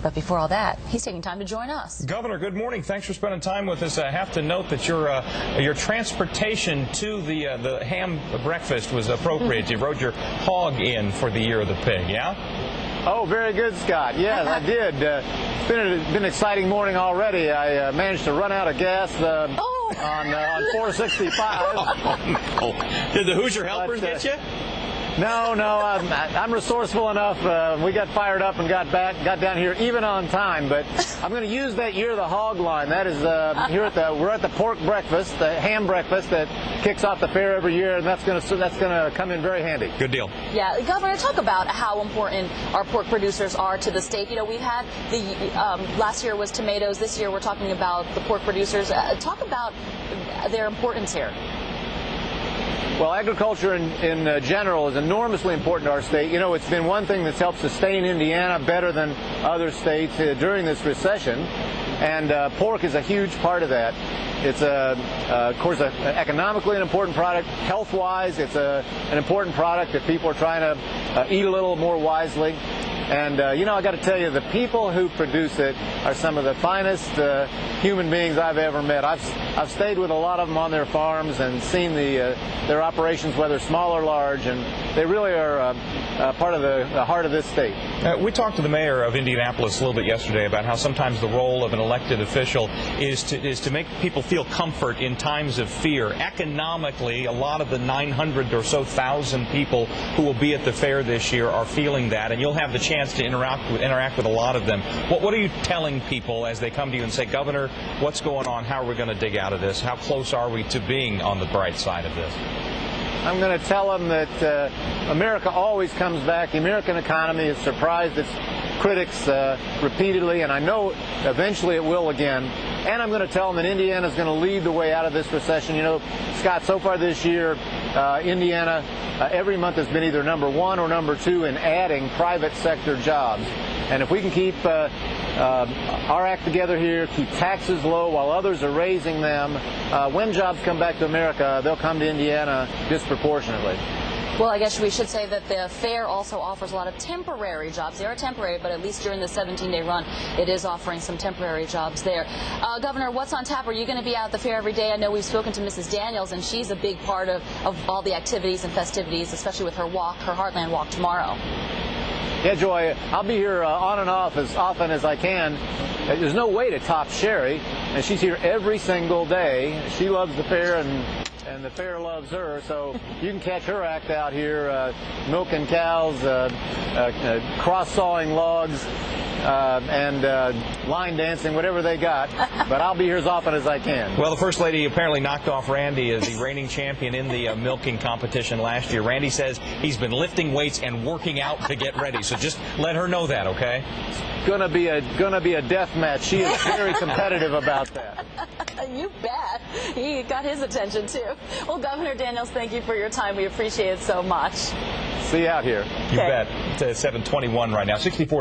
But before all that, he's taking time to join us. Governor, good morning. Thanks for spending time with us. I have to note that your transportation to the ham breakfast was appropriate. You rode your hog in for the Year of the Pig, yeah? Oh, very good, Scott. Yes, I did. It's been an exciting morning already. I managed to run out of gas on 465. Oh, no. Did the Hoosier helpers get you? No, I'm resourceful enough. We got fired up and got down here even on time. But I'm going to use that Year of the Hog line. That is we're at the pork breakfast, the ham breakfast that kicks off the fair every year, and that's going to come in very handy. Good deal. Yeah, Governor, talk about how important our pork producers are to the state. You know, we've had last year was tomatoes. This year we're talking about the pork producers. Talk about their importance here. Well, agriculture in general is enormously important to our state. You know, it's been one thing that's helped sustain Indiana better than other states during this recession, and pork is a huge part of that. It's, of course, economically an important product. Health-wise, it's an important product if people are trying to eat a little more wisely. And, you know, I got to tell you, the people who produce it are some of the finest human beings I've ever met. I've stayed with a lot of them on their farms and seen their operations, whether small or large, and they really are part of the heart of this state. We talked to the mayor of Indianapolis a little bit yesterday about how sometimes the role of an elected official is to make people feel comfort in times of fear. Economically, a lot of the 900 or so thousand people who will be at the fair this year are feeling that, and you'll have the chance to interact with a lot of them. What are you telling people as they come to you and say, Governor, what's going on? How are we going to dig out of this? How close are we to being on the bright side of this? I'm going to tell them that America always comes back. The American economy has surprised its critics repeatedly, and I know eventually it will again. And I'm going to tell them that Indiana is going to lead the way out of this recession. You know, Scott, so far this year, Indiana every month has been either number 1 or number 2 in adding private sector jobs. And if we can keep our act together here, keep taxes low while others are raising them, when jobs come back to America, they'll come to Indiana disproportionately. Well, I guess we should say that the fair also offers a lot of temporary jobs. They are temporary, but at least during the 17-day run, it is offering some temporary jobs there. Governor, what's on tap? Are you going to be out at the fair every day? I know we've spoken to Mrs. Daniels, and she's a big part of all the activities and festivities, especially with her walk, her Heartland Walk tomorrow. Yeah, Joy, I'll be here on and off as often as I can. There's no way to top Sherry, and she's here every single day. She loves the fair, and the fair loves her, so you can catch her act out here, milking cows, cross-sawing logs, and line dancing, whatever they got. But I'll be here as often as I can. Well, the First Lady apparently knocked off Randy as the reigning champion in the milking competition last year. Randy says he's been lifting weights and working out to get ready, so just let her know that, okay? It's gonna be a death match. She is very competitive about that. You bet. He got his attention, too. Well, Governor Daniels, thank you for your time. We appreciate it so much. See you out here. You bet. It's 7:21 right now. 64.